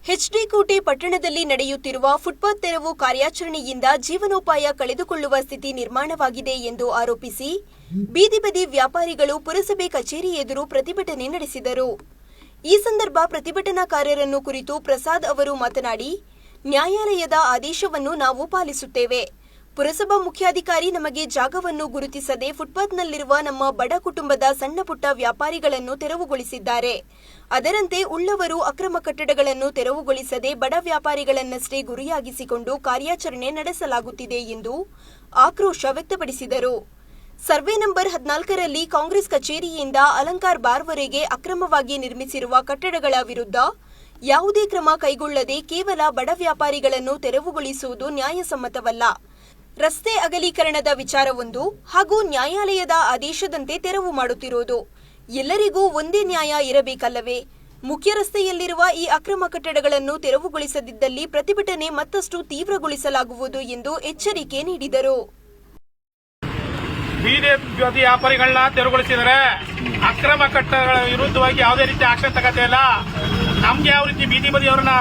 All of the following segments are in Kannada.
ಎಚ್ಡಿ ಕೋಟೆ ಪಟ್ಟಣದಲ್ಲಿ ನಡೆಯುತ್ತಿರುವ ಫುಟ್ಪಾತ್ ತೆರವು ಕಾರ್ಯಾಚರಣೆಯಿಂದ ಜೀವನೋಪಾಯ ಕಳೆದುಕೊಳ್ಳುವ ಸ್ಥಿತಿ ನಿರ್ಮಾಣವಾಗಿದೆ ಎಂದು ಆರೋಪಿಸಿ ಬೀದಿ ಬದಿ ವ್ಯಾಪಾರಿಗಳು ಪುರಸಭೆ ಕಚೇರಿ ಎದುರು ಪ್ರತಿಭಟನೆ ನಡೆಸಿದರು. ಈ ಸಂದರ್ಭ ಪ್ರತಿಭಟನಾಕಾರರನ್ನು ಕುರಿತು ಪ್ರಸಾದ್ ಅವರು ಮಾತನಾಡಿ, ನ್ಯಾಯಾಲಯದ ಆದೇಶವನ್ನು ನಾವು ಪಾಲಿಸುತ್ತೇವೆ. ಪುರಸಭಾ ಮುಖ್ಯಾಧಿಕಾರಿ ನಮಗೆ ಜಾಗವನ್ನು ಗುರುತಿಸದೆ ಫುಟ್ಪಾತ್ನಲ್ಲಿರುವ ನಮ್ಮ ಬಡ ಕುಟುಂಬದ ಸಣ್ಣ ಪುಟ್ಟ ವ್ಯಾಪಾರಿಗಳನ್ನು ತೆರವುಗೊಳಿಸಿದ್ದಾರೆ. ಅದರಂತೆ ಉಳ್ಳವರು ಅಕ್ರಮ ಕಟ್ಟಡಗಳನ್ನು ತೆರವುಗೊಳಿಸದೆ ಬಡ ವ್ಯಾಪಾರಿಗಳನ್ನಷ್ಟೇ ಗುರಿಯಾಗಿಸಿಕೊಂಡು ಕಾರ್ಯಾಚರಣೆ ನಡೆಸಲಾಗುತ್ತಿದೆ ಎಂದು ಆಕ್ರೋಶ ವ್ಯಕ್ತಪಡಿಸಿದರು. ಸರ್ವೆ ನಂಬರ್ 14ರಲ್ಲಿ ಕಾಂಗ್ರೆಸ್ ಕಚೇರಿಯಿಂದ ಅಲಂಕಾರ್ ಬಾರ್ವರೆಗೆ ಅಕ್ರಮವಾಗಿ ನಿರ್ಮಿಸಿರುವ ಕಟ್ಟಡಗಳ ವಿರುದ್ಧ ಯಾವುದೇ ಕ್ರಮ ಕೈಗೊಳ್ಳದೆ ಕೇವಲ ಬಡ ವ್ಯಾಪಾರಿಗಳನ್ನು ತೆರವುಗೊಳಿಸುವುದು ನ್ಯಾಯಸಮ್ಮತವಲ್ಲ. ರಸ್ತೆ ಅಗಲೀಕರಣದ ವಿಚಾರವೊಂದು ಹಾಗೂ ನ್ಯಾಯಾಲಯದ ಆದೇಶದಂತೆ ತೆರವು ಮಾಡುತ್ತಿರುವುದು ಎಲ್ಲರಿಗೂ ಒಂದೇ ನ್ಯಾಯ ಇರಬೇಕಲ್ಲವೇ? ಮುಖ್ಯ ರಸ್ತೆಯಲ್ಲಿರುವ ಈ ಅಕ್ರಮ ಕಟ್ಟಡಗಳನ್ನು ತೆರವುಗೊಳಿಸದಿದ್ದಲ್ಲಿ ಪ್ರತಿಭಟನೆ ಮತ್ತಷ್ಟು ತೀವ್ರಗೊಳಿಸಲಾಗುವುದು ಎಂದು ಎಚ್ಚರಿಕೆ ನೀಡಿದರು. ಬೀದಿ ವ್ಯಾಪಾರಿಗಳನ್ನ ತೆರವುಗೊಳಿಸಿದರೆ ಅಕ್ರಮ ಕಟ್ಟಡಗಳ ವಿರುದ್ಧವಾಗಿ ಯಾವುದೇ ರೀತಿ ಆಕ್ಷನ್ ತಗೋತಾ ಇಲ್ಲ. ನಮ್ಗೆ ಯಾವ ರೀತಿ ಬೀದಿ ಬದಿಯವರನ್ನ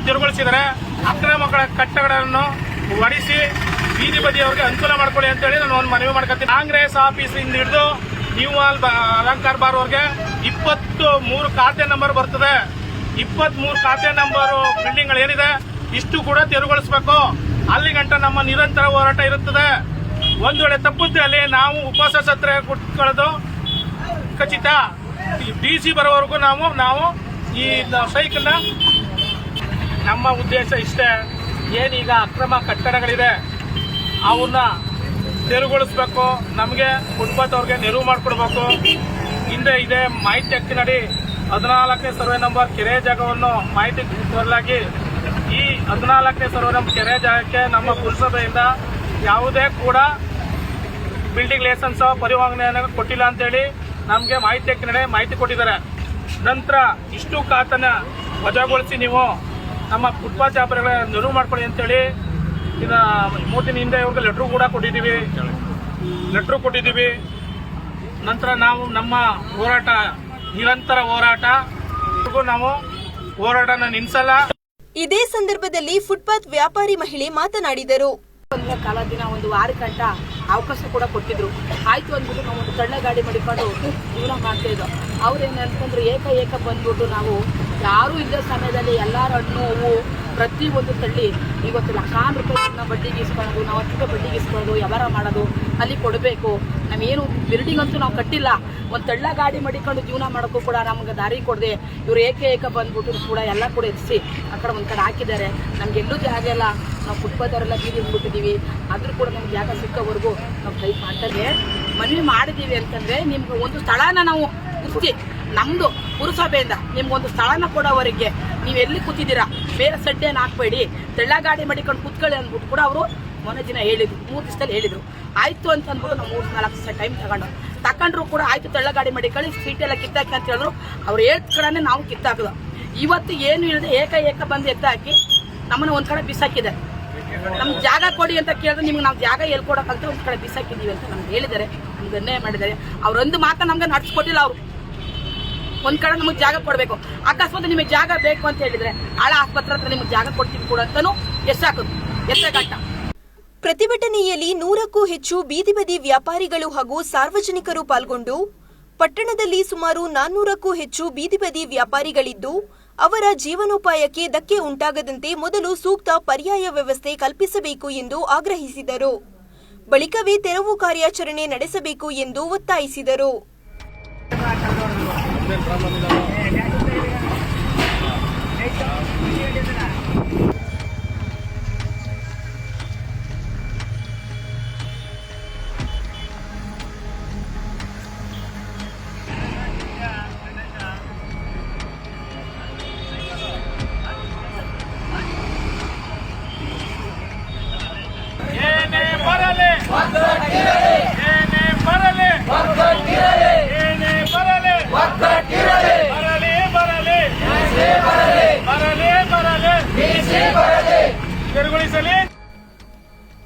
ತೆರವುಗೊಳಿಸಿದರೆ ಅಕ್ರಮ ಕಟ್ಟಡಗಳನ್ನು ಒಡಿಸಿ ಬೀದಿ ಬದಿಯವರಿಗೆ ಅನುಕೂಲ ಮಾಡ್ಕೊಳ್ಳಿ ಅಂತ ಹೇಳಿ ನಾನು ಒಂದು ಮನವಿ ಮಾಡ್ಕೊತೀನಿ. ಕಾಂಗ್ರೆಸ್ ಆಫೀಸಿಂದ ಹಿಡಿದು ನ್ಯೂ ಅಲಂಕಾರ್ ಬಾರ್ವರೆಗೆ 23 ಖಾತೆ ನಂಬರ್ ಬರ್ತದೆ. 23 ಖಾತೆ ನಂಬರ್ ಬಿಲ್ಡಿಂಗ್ ಏನಿದೆ ಇಷ್ಟು ಕೂಡ ತೆರವುಗೊಳಿಸಬೇಕು. ಅಲ್ಲಿ ಗಂಟ ನಮ್ಮ ನಿರಂತರ ಹೋರಾಟ ಇರುತ್ತದೆ. ಒಂದು ವೇಳೆ ತಪ್ಪುದ್ದಲ್ಲಿ ನಾವು ಉಪವಾಸ ಸತ್ರ ಕುತ್ಕೊಳ್ಳೋದು ಖಚಿತ. ಡಿಸಿ ಬರೋವರೆಗೂ ನಾವು ಈ ಸೈಕಲ್ನ ನಮ್ಮ ಉದ್ದೇಶ ಇಷ್ಟೇ. ಏನೀಗ ಅಕ್ರಮ ಕಟ್ಟಡಗಳಿದೆ ಅವನ್ನ ತೆರವುಗೊಳಿಸಬೇಕು. ನಮಗೆ ಫುಟ್ಪಾತ್ ಅವ್ರಿಗೆ ನೆರವು ಮಾಡಿಕೊಡ್ಬೇಕು. ಹಿಂದೆ ಇದೆ ಮಾಹಿತಿ ಹಕ್ಕಿನಡಿ 14ನೇ ಸರ್ವೆ ನಂಬರ್ ಕೆರೆ ಜಾಗವನ್ನು ಮಾಹಿತಿ ಬರಲಾಗಿ ಈ 14ನೇ ಸರ್ವೆ ನಂಬರ್ ಕೆರೆ ಜಾಗಕ್ಕೆ ನಮ್ಮ ಪುರಸಭೆಯಿಂದ ಯಾವುದೇ ಕೂಡ ಬಿಲ್ಡಿಂಗ್ ಲೈಸೆನ್ಸ್ ಪರಿವಾಹನೆ ಕೊಟ್ಟಿಲ್ಲ ಅಂತೇಳಿ ನಮಗೆ ಮಾಹಿತಿ ಹಕ್ಕಿನಡಿ ಮಾಹಿತಿ ಕೊಟ್ಟಿದ್ದಾರೆ. ನಂತರ ಇಷ್ಟು ಖಾತನ ವಜಾಗೊಳಿಸಿ ನೀವು ನಮ್ಮ ಫುಟ್ಪಾತ್ ವ್ಯಾಪಾರಿಗಳ ನೆರವು ಮಾಡ್ಕೊಳ್ಳಿ ಅಂತೇಳಿ ಇನ್ನು 3 ದಿನ ಹಿಂದೆ ಇವ್ರಿಗೆ ಲೆಟ್ರು ಕೂಡ ಕೊಟ್ಟಿದ್ದೀವಿ. ನಂತರ ನಾವು ನಮ್ಮ ಹೋರಾಟ ನಿರಂತರ ಹೋರಾಟ ನಾವು ಹೋರಾಟನ ನಿಲ್ಲಿಸಲ್ಲ. ಇದೇ ಸಂದರ್ಭದಲ್ಲಿ ಫುಟ್ಪಾತ್ ವ್ಯಾಪಾರಿ ಮಹಿಳೆ ಮಾತನಾಡಿದರು. ಕಾಲ ದಿನ ಒಂದು ವಾರಕ್ಕಂಟ ಅವಕಾಶ ಕೂಡ ಕೊಟ್ಟಿದ್ರು. ಆಯ್ತು ಅಂದ್ಬಿಟ್ಟು ನಾವು ಒಂದು ತಳ್ಳ ಗಾಡಿ ಮಾಡಿಕೊಂಡು ಜೀವನ ಮಾಡ್ತಾ ಇದ್ದೋ. ಅವ್ರೇನು ಅನ್ಕೊಂಡ್ರು ಏಕ ಬಂದ್ಬಿಟ್ಟು ನಾವು ಯಾರೂ ಇದ್ದ ಸಮಯದಲ್ಲಿ ಎಲ್ಲರ ಹಣ್ಣು ಹೂವು ಪ್ರತಿಯೊಂದು ತಳ್ಳಿ ಇವತ್ತು ಲಕ್ಷಾಂತರ ರೂಪಾಯಿ ಬಡ್ಡಿಗೆ ಇಸ್ಕೊಳ್ಳೋದು, ನಾವು 10 ರೂಪಾಯಿ ಬಡ್ಡಿಗೆ ಇಸ್ಕೊಳ್ಳೋದು, ವ್ಯವಹಾರ ಮಾಡೋದು, ಅಲ್ಲಿ ಕೊಡಬೇಕು. ನಾವೇನು ಬಿಲ್ಡಿಂಗ್ ಅಂತೂ ನಾವು ಕಟ್ಟಿಲ್ಲ. ಒಂದು ತಳ್ಳ ಗಾಡಿ ಮಾಡಿಕೊಂಡು ಜೀವನ ಮಾಡೋಕ್ಕೂ ಕೂಡ ನಮ್ಗೆ ದಾರಿ ಕೊಡದೆ ಇವ್ರು ಏಕ ಬಂದ್ಬಿಟ್ಟು ಕೂಡ ಎಲ್ಲ ಕೂಡ ಎತ್ತಿಸಿ ಆ ಕಡೆ ಒಂದು ಕಡೆ ಹಾಕಿದ್ದಾರೆ. ನಮಗೆಲ್ಲೂ ಜಾಗ ಇಲ್ಲ. ನಾವು ಫುಟ್ಪಾತವರೆಲ್ಲ ಬೀದಿ ಬಂದ್ಬಿಟ್ಟಿದ್ದೀವಿ. ಆದರೂ ಕೂಡ ನಮ್ಗೆ ಜಾಗ ಸಿಕ್ಕೋವರೆಗೂ ನಾವು ಟ್ರೈ ಮಾಡ್ತಾರೆ ಮನವಿ ಮಾಡಿದ್ದೀವಿ. ಅಂತಂದರೆ ನಿಮ್ಗೆ ಒಂದು ಸ್ಥಳನ ನಾವು ಗುರ್ತಿ ನಮ್ಮದು ಪುರಸಭೆಯಿಂದ ನಿಮ್ಗೊಂದು ಸ್ಥಳನ ಕೊಡೋವರೆಗೆ ನೀವು ಎಲ್ಲಿ ಕೂತಿದ್ದೀರಾ ಬೇರೆ ಸಡ್ಡೇನು ಹಾಕ್ಬೇಡಿ, ತೆಳ್ಳ ಗಾಡಿ ಮಾಡಿಕೊಂಡು ಕೂತ್ಕೊಳ್ಳಿ ಅಂದ್ಬಿಟ್ಟು ಕೂಡ ಅವರು ಮೊನ್ನೆ ದಿನ ಹೇಳಿದ್ರು. 3 ದಿವಸದಲ್ಲಿ ಹೇಳಿದರು. ಆಯಿತು ಅಂತ ಅಂದ್ಬಿಟ್ಟು ನಾವು 3-4 ದಿವಸ ಟೈಮ್ ತಗೊಂಡ್ರು ಕೂಡ ಆಯಿತು ತೆಳ್ಳ ಗಾಡಿ ಮಾಡಿಕೊಳ್ಳಿ ಸೀಟೆಲ್ಲ ಕಿತ್ತಾಕಿ ಅಂತ ಹೇಳಿದ್ರು. ಅವ್ರು ಹೇಳಿದ ಕಡೆನೇ ನಾವು ಕಿತ್ತಾಕಿದ್ರು. ಇವತ್ತು ಏನು ಇಲ್ಲದೆ ಏಕ ಬಂದು ಎತ್ತಾಕಿ ನಮ್ಮನ್ನು ಒಂದು ಕಡೆ ಬಿಸಾಕಿದೆ. ನಮ್ಗೆ ಜಾಗ ಕೊಡಿ ಅಂತ ಕೇಳಿದ್ರೆ ನಿಮ್ಗೆ ನಾವು ಜಾಗ ಎಲ್ಲಿ ಕೊಡೋಕ್ಕಂತ ಒಂದು ಕಡೆ ಬಿಸಾಕಿದ್ದೀವಿ ಅಂತ ನಮ್ಗೆ ಹೇಳಿದ್ದಾರೆ. ನಮ್ಗೆ ಅನ್ಯಾಯ ಮಾಡಿದ್ದಾರೆ. ಅವರೊಂದು ಮಾತ್ರ ನಮ್ಗೆ ನಡೆಸ್ಕೊಟ್ಟಿಲ್ಲ. ಅವರು ಒಂದು ಕಡೆ ನಮಗೆ ಜಾಗ ಕೊಡಬೇಕು. ಅಕಸ್ಮಾತ್ ನಿಮಗೆ ಜಾಗ ಬೇಕು ಅಂತ ಹೇಳಿದ್ರೆ ಆಳ ಆಸ್ಪತ್ರೆ ಹತ್ರ ನಿಮಗೆ ಜಾಗ ಕೊಡ್ತೀವಿ ಕೂಡ ಅಂತಾನು ಎಷ್ಟಗಂಟ. ಪ್ರತಿಭಟನೆಯಲ್ಲಿ 100ಕ್ಕೂ ಹೆಚ್ಚು ಬೀದಿ ಬದಿ ವ್ಯಾಪಾರಿಗಳು ಹಾಗೂ ಸಾರ್ವಜನಿಕರು ಪಾಲ್ಗೊಂಡು ಪಟ್ಟಣದಲ್ಲಿ ಸುಮಾರು 400ಕ್ಕೂ ಹೆಚ್ಚು ಬೀದಿ ಬದಿ ವ್ಯಾಪಾರಿಗಳಿದ್ದು ಅವರ ಜೀವನೋಪಾಯಕ್ಕೆ ಧಕ್ಕೆ ಉಂಟಾಗದಂತೆ ಮೊದಲು ಸೂಕ್ತ ಪರ್ಯಾಯ ವ್ಯವಸ್ಥೆ ಕಲ್ಪಿಸಬೇಕು ಎಂದು ಆಗ್ರಹಿಸಿದರು. ಬಳಿಕವೇ ತೆರವು ಕಾರ್ಯಾಚರಣೆ ನಡೆಸಬೇಕು ಎಂದು ಒತ್ತಾಯಿಸಿದರು.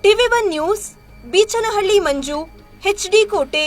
TV1 ನ್ಯೂಸ್, ಬೀಚನಹಳ್ಳಿ ಮಂಜು, ಎಚ್ಡಿ ಕೋಟೆ.